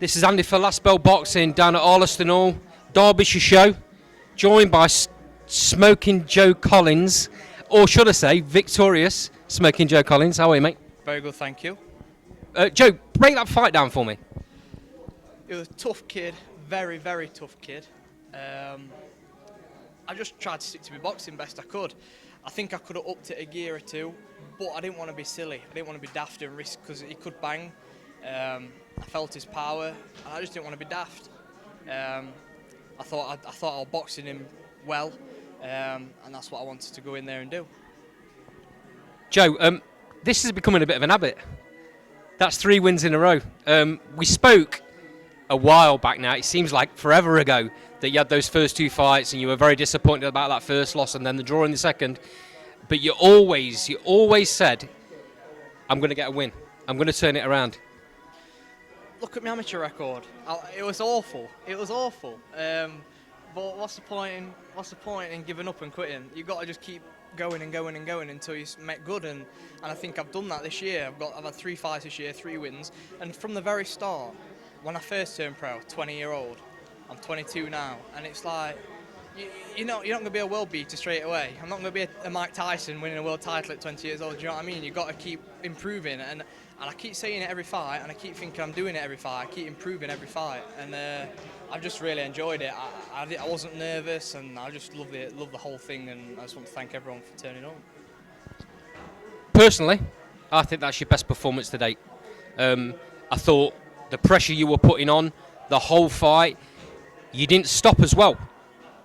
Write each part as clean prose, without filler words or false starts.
This is Andy for Last Bell Boxing down at Arleston Hall, Derbyshire show, joined by Smokin Joe Collings, or should I say, victorious Smokin Joe Collings. How are you, mate? Very good, thank you. Joe, break that fight down for me. It was a tough kid, very, very tough kid. I just tried to stick to my boxing best I could. I think I could have upped it a gear or two, but I didn't want to be silly. I didn't want to be daft and risk, because he could bang. I felt his power, and I just didn't want to be daft. I thought I was boxing him well, and that's what I wanted to go in there and do. Joe, this is becoming a bit of an habit. That's 3 wins in a row. We spoke a while back now. It seems like forever ago that you had those first 2 fights and you were very disappointed about that first loss and then the draw in the second. But you always said, I'm going to get a win. I'm going to turn it around. Look at my amateur record. It was awful. It was awful. But what's the point in giving up and quitting? You've got to just keep going and going and going until you make good. And I think I've done that this year. I've had 3 fights this year, 3 wins. And from the very start, when I first turned pro, 20-year-old, I'm 22 now, and it's like, you're not going to be a world beater straight away. I'm not going to be a Mike Tyson winning a world title at 20 years old. Do you know what I mean? You've got to keep improving, and I keep saying it every fight, and I keep thinking I'm doing it every fight. I keep improving every fight, and I've just really enjoyed it. I wasn't nervous, and I just love the whole thing, and I just want to thank everyone for turning on. Personally, I think that's your best performance to date. I thought the pressure you were putting on the whole fight, you didn't stop as well.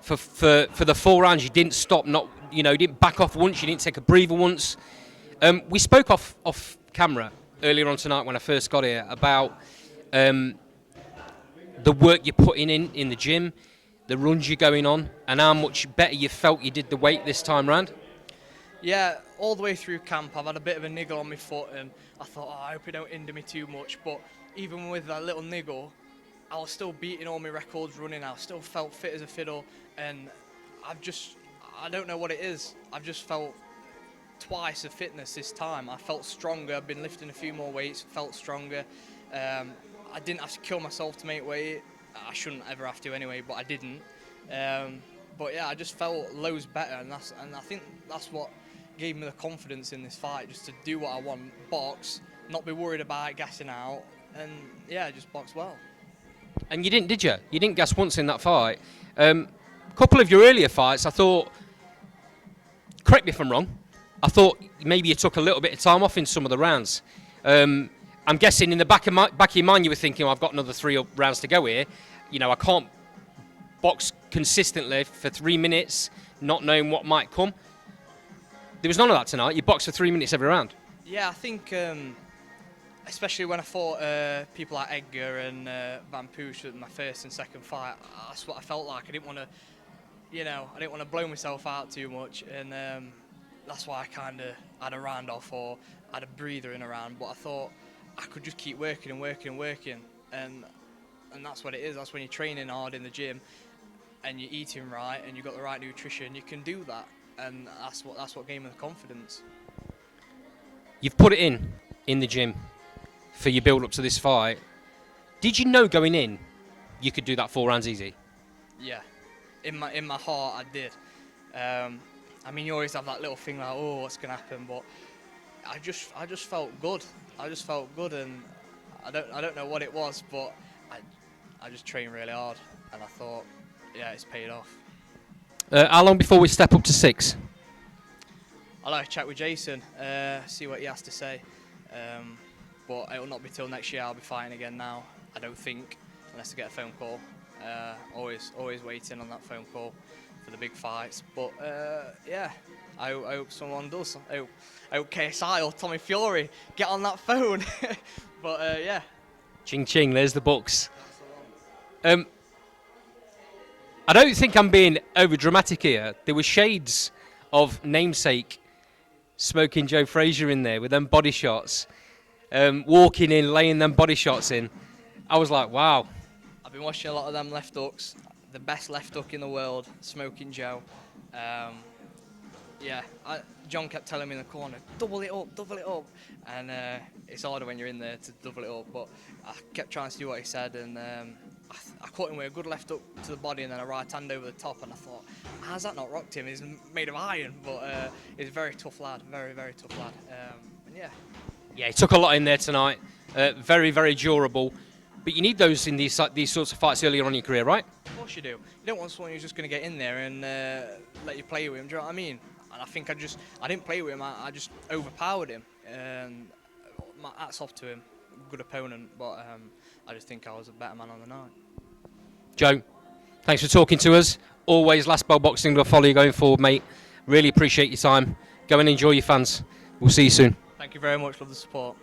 For the 4 rounds, you didn't stop. You didn't back off once. You didn't take a breather once. We spoke off camera earlier on tonight when I first got here about the work you're putting in the gym, the runs you're going on, and how much better you felt you did the weight this time round. Yeah, all the way through camp, I've had a bit of a niggle on my foot, and I thought, I hope it don't hinder me too much. But even with that little niggle, I was still beating all my records running. I still felt fit as a fiddle, and I don't know what it is. I've just felt twice the fitness this time. I felt stronger. I've been lifting a few more weights, felt stronger. I didn't have to kill myself to make weight. I shouldn't ever have to anyway, but I didn't. But yeah, I just felt loads better, and I think that's what gave me the confidence in this fight, just to do what I want, box, not be worried about gassing out, and yeah, just box well. And you didn't, did you? You didn't gas once in that fight. A couple of your earlier fights, I thought, correct me if I'm wrong, I thought maybe you took a little bit of time off in some of the rounds. I'm guessing in the back of your mind you were thinking, I've got another 3 rounds to go here. I can't box consistently for 3 minutes, not knowing what might come. There was none of that tonight. You boxed for 3 minutes every round. Yeah, I think, especially when I fought people like Edgar and Van Pooch in my first and second fight, that's what I felt like. I didn't want to, blow myself out too much, and that's why I kind of had a round off or had a breather in a round. But I thought I could just keep working and working and working, and that's what it is. That's when you're training hard in the gym and you're eating right and you've got the right nutrition. You can do that, and that's what gave me the confidence. You've put it in the gym for your build up to this fight. Did you know going in you could do that 4 rounds easy? Yeah, in my heart I did. You always have that little thing like, oh, what's gonna happen? But I just felt good. I just felt good, and I don't know what it was, but I just trained really hard, and I thought, yeah, it's paid off. How long before we step up to 6? I'll have a chat with Jason, see what he has to say. But it will not be till next year I'll be fighting again now, I don't think, unless I get a phone call. Always waiting on that phone call for the big fights. But yeah, I hope someone does. I hope KSI or Tommy Fury get on that phone. But yeah. Ching ching, there's the books. I don't think I'm being over dramatic here. There were shades of namesake Smokin Joe Frazier in there with them body shots. Walking in, laying them body shots in. I was like, wow. I've been watching a lot of them left hooks. The best left hook in the world, Smokin Joe. Yeah, John kept telling me in the corner, double it up, and it's harder when you're in there to double it up. But I kept trying to do what he said, and I caught him with a good left hook to the body and then a right hand over the top, and I thought, how's that not rocked him? He's made of iron, but he's a very tough lad, very, very tough lad. And yeah. Yeah, he took a lot in there tonight. Very, very durable. But you need those in these sorts of fights earlier on in your career, right? Of course you do. You don't want someone who's just going to get in there and let you play with him. Do you know what I mean? And I think I didn't play with him. I just overpowered him. And my hats off to him. Good opponent, but I just think I was a better man on the night. Joe, thanks for talking to us. Always Last Bell Boxing will follow you going forward, mate. Really appreciate your time. Go and enjoy your fans. We'll see you soon. Thank you very much for the support.